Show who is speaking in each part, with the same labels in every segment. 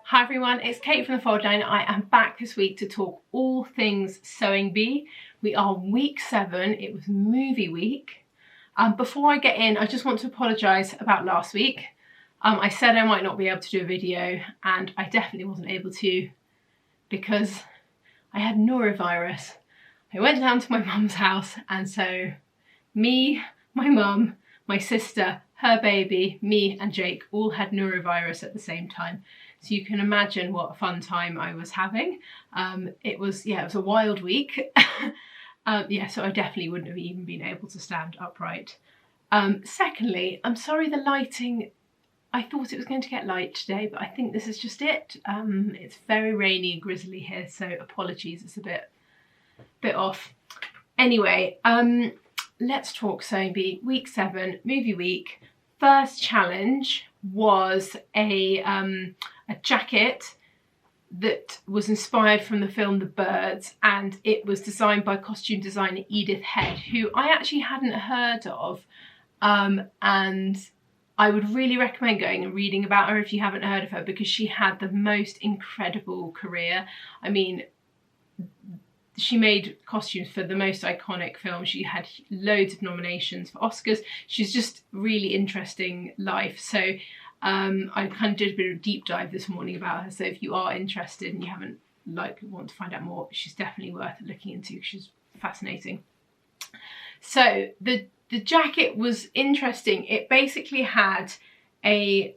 Speaker 1: Hi everyone, it's Kate from the Fold Line. I am back this week to talk all things Sewing Bee. We are week 7, it was movie week. Before I get in, I just want to apologise about last week. I said I might not be able to do a video and I definitely wasn't able to because I had norovirus. I went down to my mum's house and so me, my mum, my sister, her baby, me and Jake all had norovirus at the same time. So you can imagine what a fun time I was having. It was a wild week. So I definitely wouldn't have even been able to stand upright. Secondly, I'm sorry the lighting, I thought it was going to get light today, but I think this is just it. It's very rainy and grizzly here, so apologies, it's a bit off. Anyway, let's talk Sewing Bee. Week 7, movie week. First challenge was a jacket that was inspired from the film The Birds, and it was designed by costume designer Edith Head, who I actually hadn't heard of, and I would really recommend going and reading about her if you haven't heard of her, because she had the most incredible career. I mean, she made costumes for the most iconic films. She had loads of nominations for Oscars. She's just really interesting life. So I kind of did a bit of a deep dive this morning about her. So if you are interested and you haven't want to find out more, she's definitely worth looking into. She's fascinating. So the jacket was interesting. It basically had the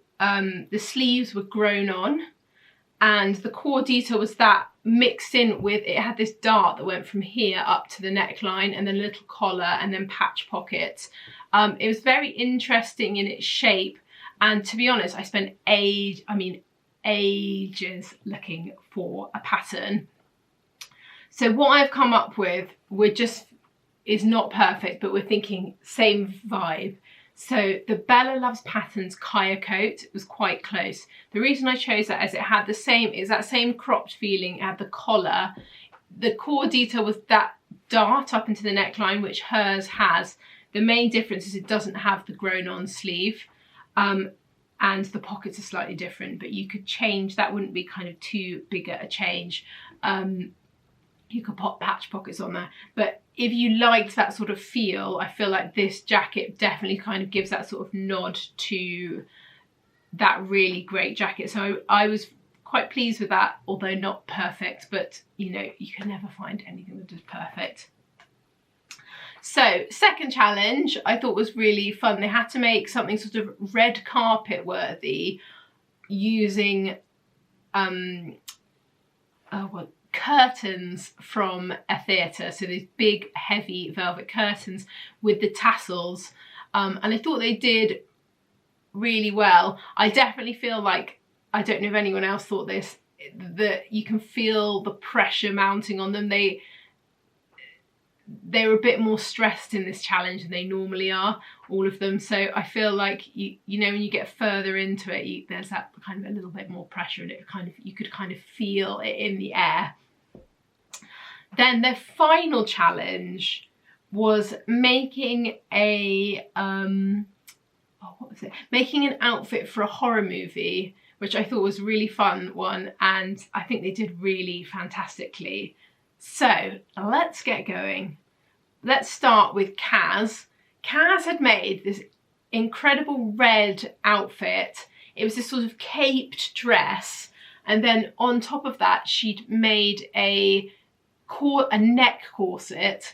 Speaker 1: sleeves were grown on, and the core detail was that mixed in with, it had this dart that went from here up to the neckline, and then a little collar and then patch pockets. It was very interesting in its shape, and to be honest, I spent ages looking for a pattern. So what I've come up with, is not perfect, but we're thinking same vibe. So the Bella Loves Patterns Kaya coat was quite close. The reason I chose that is it had that same cropped feeling. It had the collar. The core detail was that dart up into the neckline, which hers has. The main difference is it doesn't have the grown on sleeve, and the pockets are slightly different, but you could change, that wouldn't be kind of too big a change. You could pop patch pockets on there, but if you liked that sort of feel, I feel like this jacket definitely kind of gives that sort of nod to that really great jacket. So I was quite pleased with that, although not perfect, but you know, you can never find anything that is perfect. So second challenge I thought was really fun. They had to make something sort of red carpet worthy using curtains from a theatre. So these big heavy velvet curtains with the tassels, and I thought they did really well. I definitely feel like, I don't know if anyone else thought this, that you can feel the pressure mounting on them. They were a bit more stressed in this challenge than they normally are, all of them. So I feel like you know, when you get further into it, there's that kind of a little bit more pressure, and you could kind of feel it in the air. Then the final challenge was making making an outfit for a horror movie, which I thought was a really fun one, and I think they did really fantastically. So let's get going. Let's start with Kaz. Kaz had made this incredible red outfit. It was this sort of caped dress, and then on top of that she'd made a neck corset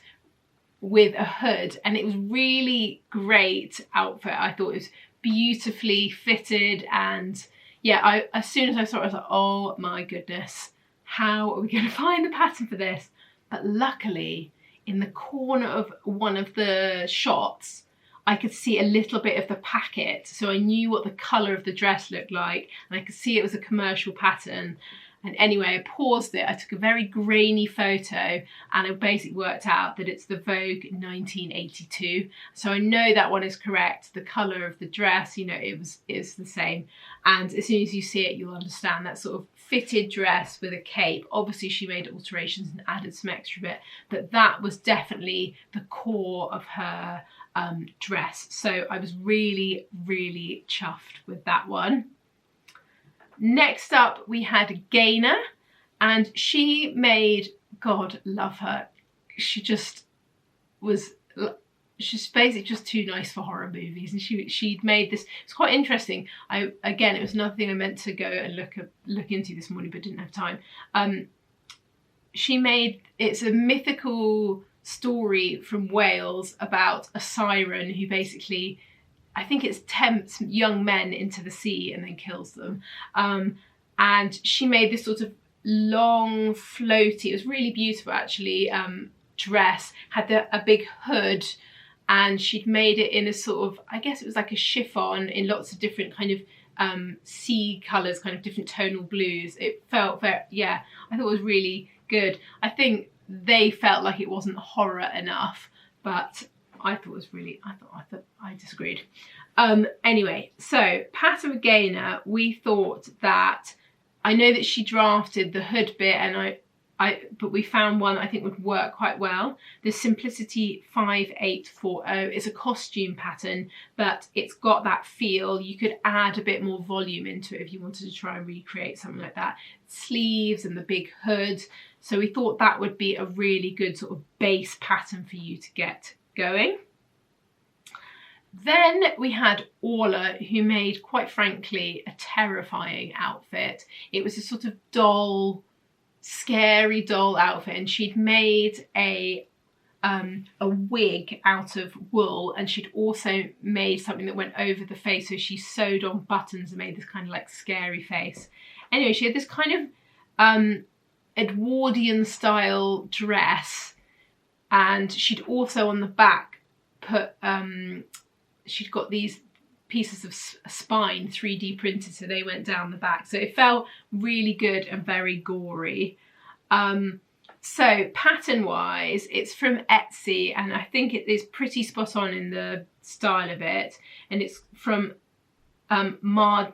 Speaker 1: with a hood, and it was really great outfit. I thought it was beautifully fitted, and yeah, as soon as I saw it I was like, oh my goodness, how are we going to find the pattern for this? But luckily, in the corner of one of the shots, I could see a little bit of the packet, so I knew what the colour of the dress looked like, and I could see it was a commercial pattern. And anyway, I paused it, I took a very grainy photo, and it basically worked out that it's the Vogue 1982. So I know that one is correct. The colour of the dress, you know, is the same. And as soon as you see it, you'll understand that sort of fitted dress with a cape. Obviously she made alterations and added some extra bit, but that was definitely the core of her dress. So I was really, really chuffed with that one. Next up we had GAYNOR, and she made, God love her, she just was, she's basically just too nice for horror movies, and she'd made this. It's quite interesting. Again, it was another thing I meant to go and look into this morning but didn't have time. She made, it's a mythical story from Wales about a siren who basically, I think it's tempts young men into the sea and then kills them. And she made this sort of long floaty, it was really beautiful actually, dress, had a big hood, and she'd made it in a sort of, I guess it was like a chiffon in lots of different kind of sea colours, kind of different tonal blues. It felt very, yeah, I thought it was really good. I think they felt like it wasn't horror enough, but I thought it was really, I disagreed. Anyway, so pattern with GAYNOR, we thought that, I know that she drafted the hood bit, and but we found one I think would work quite well. The Simplicity 5840 is a costume pattern, but it's got that feel. You could add a bit more volume into it if you wanted to try and recreate something like that. Sleeves and the big hood. So we thought that would be a really good sort of base pattern for you to get going. Then we had ORLA, who made, quite frankly, a terrifying outfit. It was a sort of doll, scary doll outfit, and she'd made a wig out of wool, and she'd also made something that went over the face, so she sewed on buttons and made this kind of like scary face. Anyway, she had this kind of Edwardian style dress, and she'd also on the back put she'd got these pieces of spine 3D printed, so they went down the back, so it felt really good and very gory. So pattern wise, it's from Etsy, and I think it is pretty spot on in the style of it, and it's from Maridar.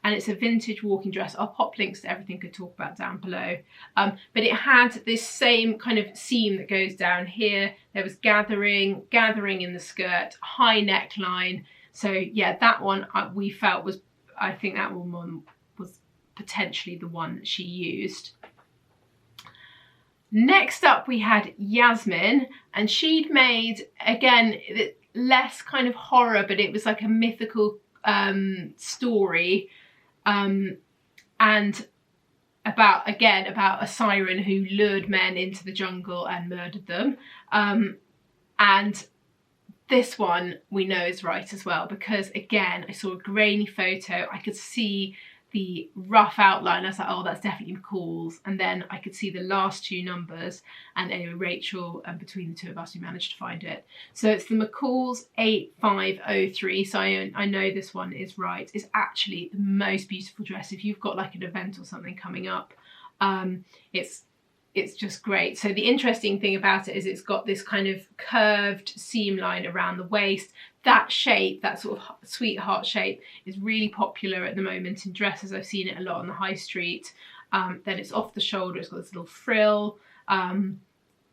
Speaker 1: And it's a vintage walking dress. I'll pop links to everything I could talk about down below. But it had this same kind of seam that goes down here. There was gathering in the skirt, high neckline. So yeah, that one we felt was, I think that one was potentially the one that she used. Next up we had YASMIN, and she'd made, again, less kind of horror, but it was like a mythical story. And about a siren who lured men into the jungle and murdered them. And this one we know is right as well, because again, I saw a grainy photo, I could see the rough outline, I was like, oh, that's definitely McCall's, and then I could see the last two numbers, and anyway, Rachel, and between the two of us, we managed to find it. So it's the McCall's 8503, so I know this one is right. It's actually the most beautiful dress if you've got like an event or something coming up. It's just great. So the interesting thing about it is it's got this kind of curved seam line around the waist. That shape, that sort of sweetheart shape, is really popular at the moment in dresses. I've seen it a lot on the high street. Then it's off the shoulder, it's got this little frill, and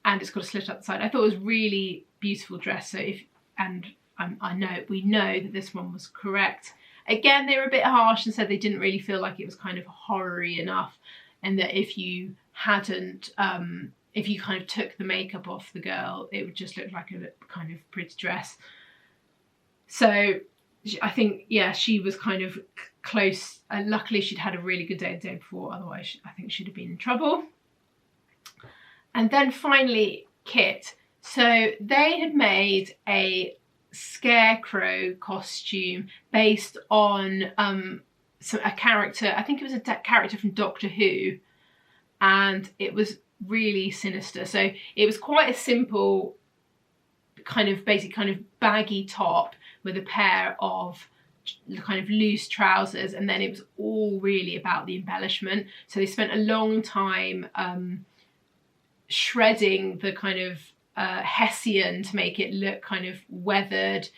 Speaker 1: it's got a slit up the side. I thought it was really beautiful dress. So we know that this one was correct. Again, they were a bit harsh and said they didn't really feel like it was kind of horror-y enough, and that if you hadn't, if you kind of took the makeup off the girl, it would just look like a kind of pretty dress. So I think, yeah, she was kind of close. Luckily, she'd had a really good day the day before. Otherwise, I think she'd have been in trouble. And then finally, Kit. So they had made a scarecrow costume based on a character. I think it was a character from Doctor Who. And it was really sinister. So it was quite a simple kind of basic kind of baggy top with a pair of kind of loose trousers, and then it was all really about the embellishment. So they spent a long time shredding the kind of hessian to make it look kind of weathered.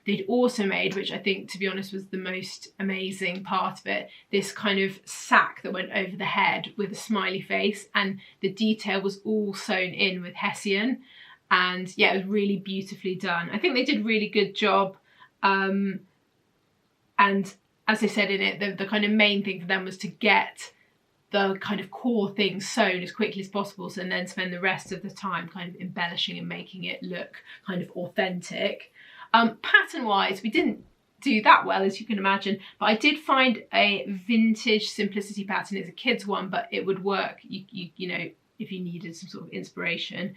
Speaker 1: They'd also made, which I think, to be honest, was the most amazing part of it, this kind of sack that went over the head with a smiley face, and the detail was all sewn in with hessian. And yeah, it was really beautifully done. I think they did a really good job. And as I said in it, the kind of main thing for them was to get the kind of core things sewn as quickly as possible, so, and then spend the rest of the time kind of embellishing and making it look kind of authentic. Pattern wise, we didn't do that well, as you can imagine, but I did find a vintage simplicity pattern. It's a kid's one, but it would work, you know, if you needed some sort of inspiration.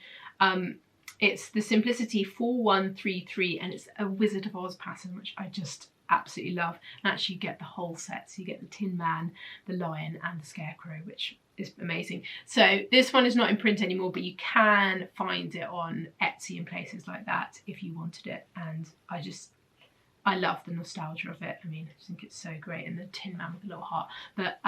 Speaker 1: It's the Simplicity 4133, and it's a Wizard of Oz pattern, which I just absolutely love. And actually you get the whole set, so you get the Tin Man, the Lion and the Scarecrow, which is amazing. So this one is not in print anymore, but you can find it on Etsy and places like that if you wanted it. And I love the nostalgia of it. I mean, I think it's so great, and the Tin Man with the little heart. But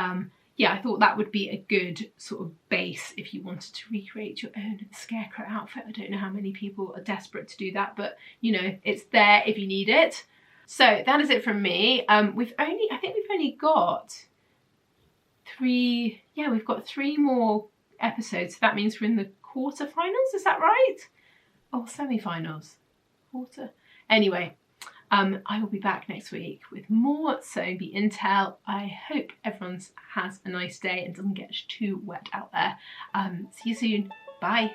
Speaker 1: yeah, I thought that would be a good sort of base if you wanted to recreate your own Scarecrow outfit. I don't know how many people are desperate to do that, but you know, it's there if you need it. So that is it from me. I think we've only got we've got 3 more episodes. So that means we're in the quarterfinals, is that right? Oh, semi-finals. Anyway, I will be back next week with more Sewing Bee intel. I hope everyone has a nice day and doesn't get too wet out there. See you soon. Bye.